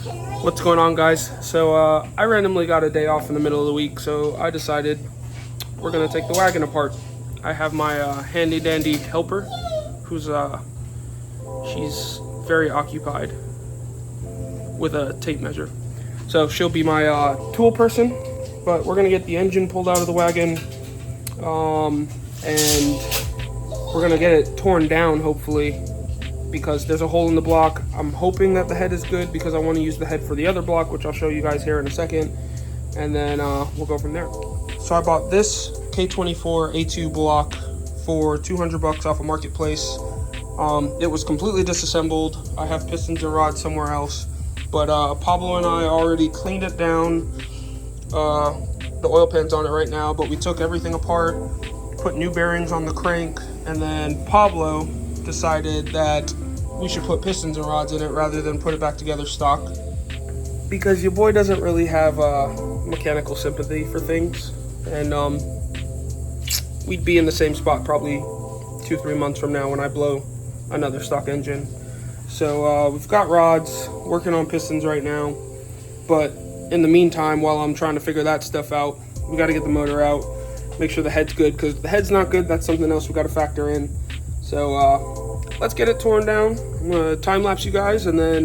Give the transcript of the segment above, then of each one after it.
What's going on, guys? So I randomly got a day off in the middle of the week, so I decided we're gonna take the wagon apart. I have my handy dandy helper, who's she's very occupied with a tape measure, so she'll be my tool person. But we're gonna get the engine pulled out of the wagon, and we're gonna get it torn down, hopefully, because there's a hole in the block. I'm hoping that the head is good because I want to use the head for the other block, which I'll show you guys here in a second, and then we'll go from there. So I bought this K20A2 block for 200 bucks off of Marketplace. It was completely disassembled. I have pistons and rods somewhere else, but Pablo and I already cleaned it down. The oil pan's on it right now, but we took everything apart, put new bearings on the crank, and then Pablo decided that we should put pistons and rods in it rather than put it back together stock, because your boy doesn't really have mechanical sympathy for things, and we'd be in the same spot probably 2-3 months from now when I blow another stock engine. So we've got rods, working on pistons right now, but in the meantime, while I'm trying to figure that stuff out, we got to get the motor out, make sure the head's good, because if the head's not good, that's something else we got to factor in. So let's get it torn down. I'm gonna time lapse you guys, and then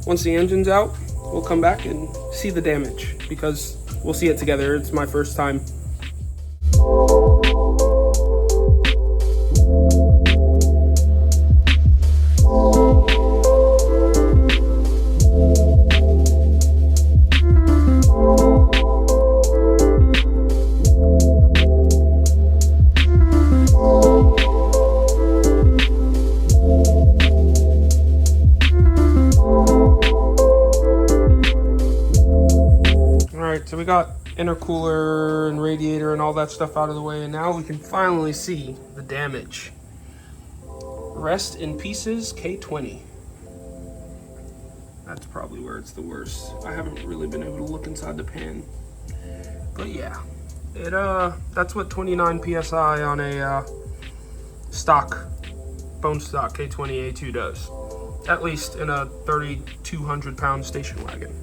once the engine's out, we'll come back and see the damage, because we'll see it together. It's my first time. So we got intercooler and radiator and all that stuff out of the way, and now we can finally see the damage. Rest in pieces, K20. That's probably where it's the worst. I haven't really been able to look inside the pan, but yeah, it that's what 29 psi on a stock bone stock K20A2 does, at least in a 3,200 pound station wagon.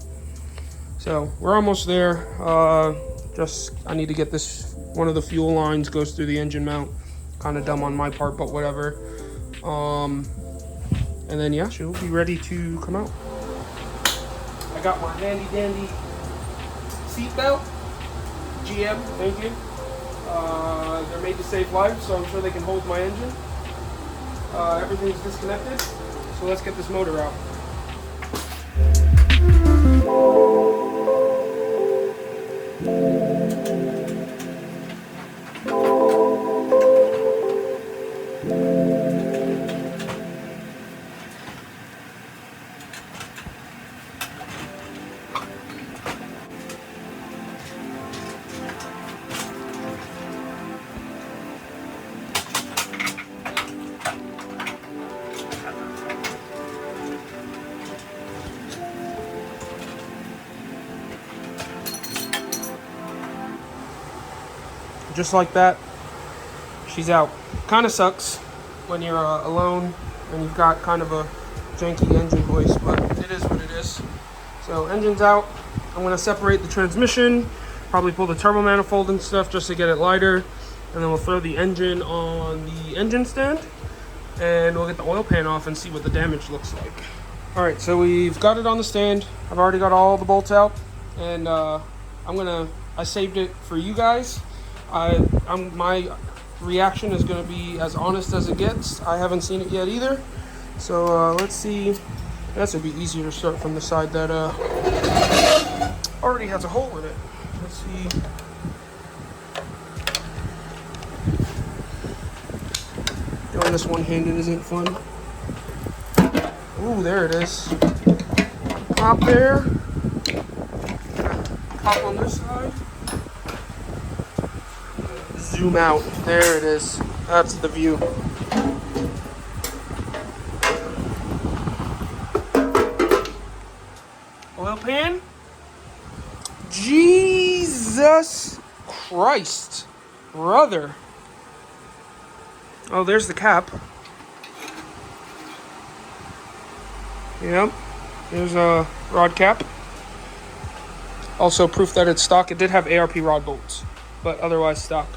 So we're almost there. Just I need to get this, one of the fuel lines goes through the engine mount. Kind of dumb on my part, but whatever. And then yeah, she'll be ready to come out. I got my handy dandy seat belt. GM, thank you. They're made to save lives, so I'm sure they can hold my engine. Everything's disconnected, so let's get this motor out. Just like that, she's out. Kind of sucks when you're alone and you've got kind of a janky engine voice, but it is what it is. So engine's out. I'm gonna separate the transmission, probably pull the turbo manifold and stuff just to get it lighter, and then we'll throw the engine on the engine stand, and we'll get the oil pan off and see what the damage looks like. All right, so we've got it on the stand. I've already got all the bolts out, and I saved it for you guys. My reaction is going to be as honest as it gets. I haven't seen it yet either. So let's see. This would be easier to start from the side that already has a hole in it. Let's see. Doing this one-handed isn't fun. Ooh, there it is. Pop there. Pop on this side. Zoom out. There it is. That's the view. Oil pan. Jesus Christ, brother. Oh, there's the cap. Yep. There's rod cap. Also proof that it's stock. It did have ARP rod bolts, but otherwise stock.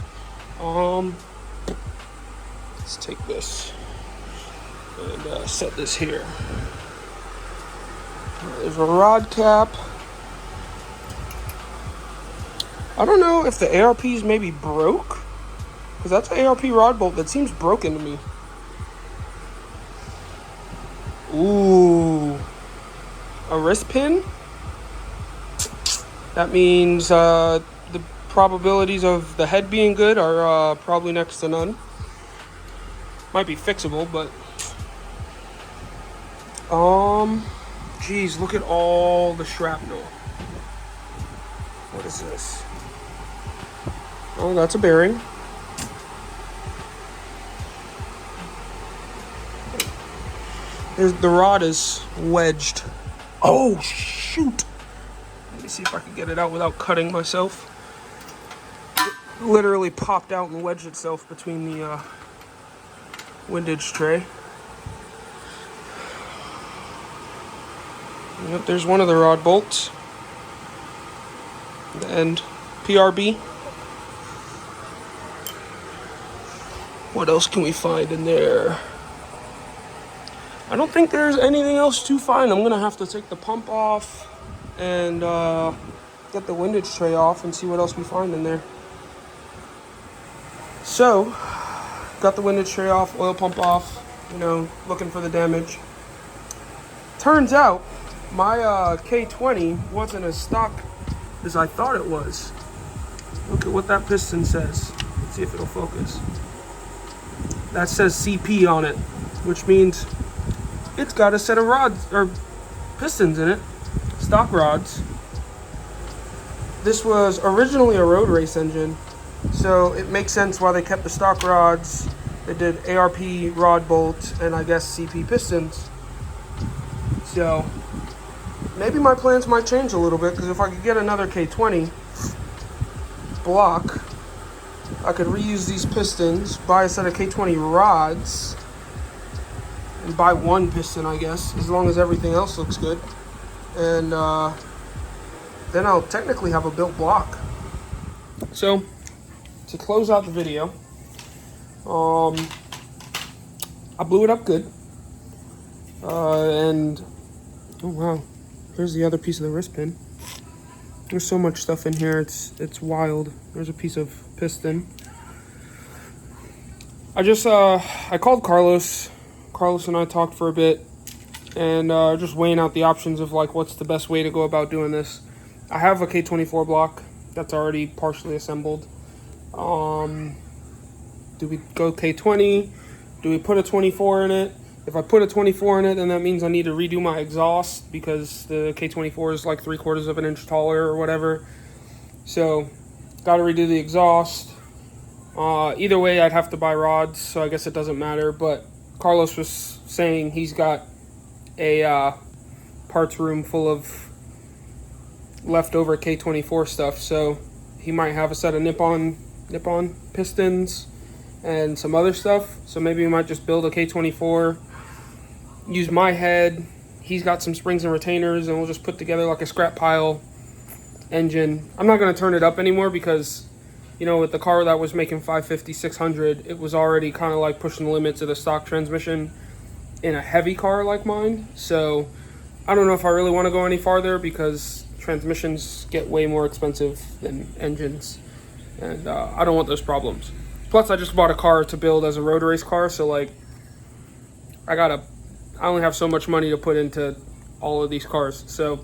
Let's take this and set this here. There's a rod cap. I don't know if the ARPs maybe broke, because that's an ARP rod bolt that seems broken to me. Ooh, a wrist pin? That means the probabilities of the head being good are probably next to none. Might be fixable, but geez, look at all the shrapnel. What is this? Oh, that's a bearing. The rod is wedged. Oh, shoot. Let me see if I can get it out without cutting myself. It literally popped out and wedged itself between the windage tray. Yep, there's one of the rod bolts. The end. PRB. What else can we find in there? I don't think there's anything else to find. I'm gonna have to take the pump off and get the windage tray off and see what else we find in there. So, got the windage tray off, oil pump off, you know, looking for the damage. Turns out, my K20 wasn't as stock as I thought it was. Look at what that piston says. Let's see if it'll focus. That says CP on it, which means it's got a set of rods or pistons in it, stock rods. This was originally a road race engine, so it makes sense why they kept the stock rods. They did ARP rod bolts and I guess CP pistons. So maybe my plans might change a little bit, because if I could get another K20 block, I could reuse these pistons, buy a set of K20 rods, and buy one piston, I guess, as long as everything else looks good. And then I'll technically have a built block. So, to close out the video, I blew it up good. And, oh wow, here's the other piece of the wrist pin. There's so much stuff in here, it's wild. There's a piece of piston. I called Carlos. Carlos and I talked for a bit, and just weighing out the options of like what's the best way to go about doing this. I have a K24 block that's already partially assembled. Do we go K20? Do we put a 24 in it? If I put a 24 in it, then that means I need to redo my exhaust, because the K24 is like 3/4 of an inch taller or whatever. So, got to redo the exhaust. Either way, I'd have to buy rods, so I guess it doesn't matter. But Carlos was saying he's got a parts room full of leftover K24 stuff, so he might have a set of Nippon pistons and some other stuff. So maybe we might just build a K24, use my head. He's got some springs and retainers, and we'll just put together like a scrap pile engine. I'm not going to turn it up anymore, because, you know, with the car that was making 550, 600, it was already kind of like pushing the limits of the stock transmission in a heavy car like mine. So I don't know if I really want to go any farther, because transmissions get way more expensive than engines, and I don't want those problems. Plus, I just bought a car to build as a road race car, so like I only have so much money to put into all of these cars. So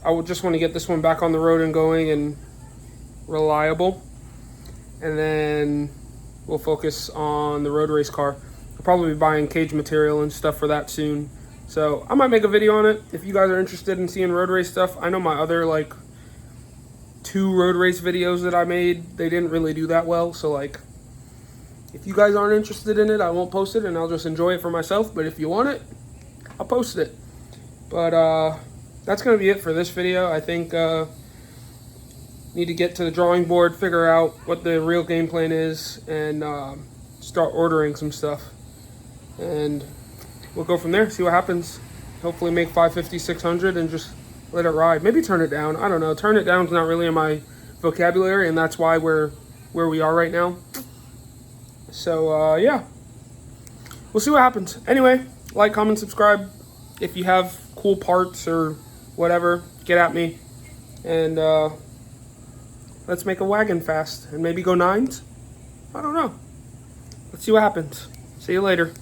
I would just want to get this one back on the road and going and reliable, and then we'll focus on the road race car. I'll probably be buying cage material and stuff for that soon, so I might make a video on it if you guys are interested in seeing road race stuff. I know my other like 2 road race videos that I made, they didn't really do that well, so like if you guys aren't interested in it, I won't post it, and I'll just enjoy it for myself. But if you want it, I'll post it. But that's gonna be it for this video. I think need to get to the drawing board, figure out what the real game plan is, and start ordering some stuff, and we'll go from there, see what happens. hopefully make 550, 600 and just let it ride. Maybe turn it down. I don't know. Turn it down is not really in my vocabulary, and that's why we're where we are right now. So, yeah. We'll see what happens. Anyway, like, comment, subscribe. If you have cool parts or whatever, get at me. And let's make a wagon fast and maybe go 9s. I don't know. Let's see what happens. See you later.